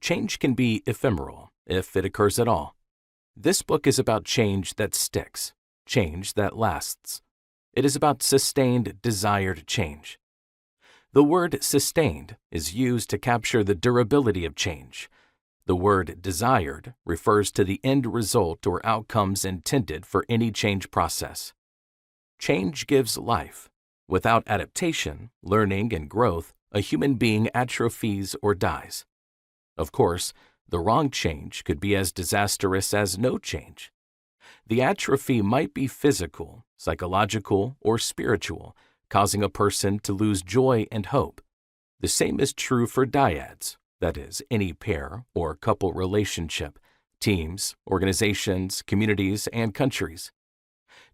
Change can be ephemeral, if it occurs at all. This book is about change that sticks, change that lasts. It is about sustained, desired change. The word sustained is used to capture the durability of change. The word desired refers to the end result or outcomes intended for any change process. Change gives life. Without adaptation, learning, and growth, a human being atrophies or dies. Of course, the wrong change could be as disastrous as no change. The atrophy might be physical, psychological, or spiritual, causing a person to lose joy and hope. The same is true for dyads, that is, any pair or couple relationship, teams, organizations, communities, and countries.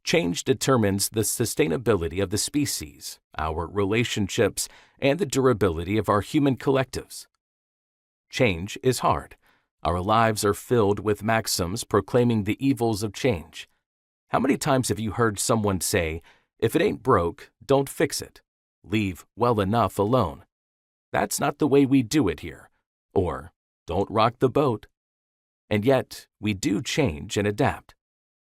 Change determines the sustainability of the species, our relationships, and the durability of our human collectives. Change is hard. Our lives are filled with maxims proclaiming the evils of change. How many times have you heard someone say, "If it ain't broke, don't fix it. Leave well enough alone. That's not the way we do it here." Or, "Don't rock the boat." And yet, we do change and adapt.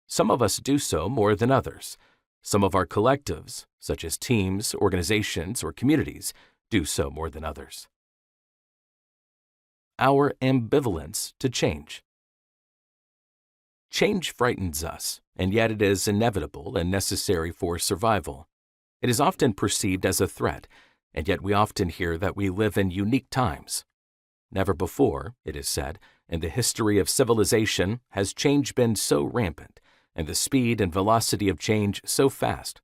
Some of us do so more than others. Some of our collectives, such as teams, organizations, or communities, do so more than others. Our ambivalence to change. Change frightens us, and yet it is inevitable and necessary for survival. It is often perceived as a threat, and yet we often hear that we live in unique times. Never before, it is said, in the history of civilization has change been so rampant, and the speed and velocity of change so fast.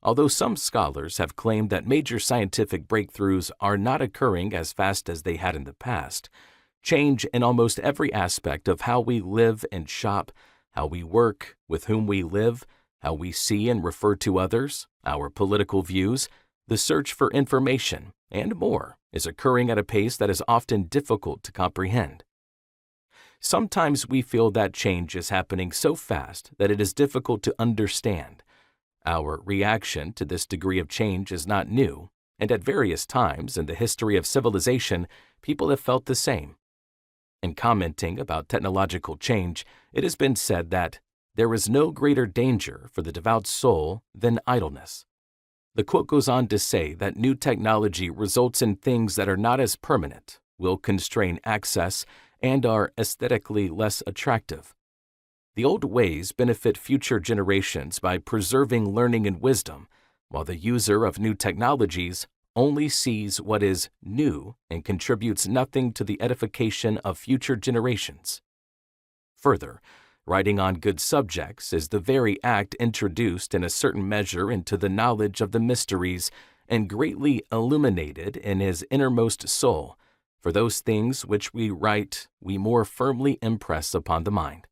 Although some scholars have claimed that major scientific breakthroughs are not occurring as fast as they had in the past, change in almost every aspect of how we live and shop, how we work, with whom we live, how we see and refer to others, our political views, the search for information, and more, is occurring at a pace that is often difficult to comprehend. Sometimes we feel that change is happening so fast that it is difficult to understand. Our reaction to this degree of change is not new, and at various times in the history of civilization, people have felt the same. In commenting about technological change, it has been said that there is no greater danger for the devout soul than idleness. The quote goes on to say that new technology results in things that are not as permanent, will constrain access, and are aesthetically less attractive. The old ways benefit future generations by preserving learning and wisdom, while the user of new technologies only sees what is new and contributes nothing to the edification of future generations. Further, writing on good subjects is the very act introduced in a certain measure into the knowledge of the mysteries and greatly illuminated in his innermost soul, for those things which we write we more firmly impress upon the mind.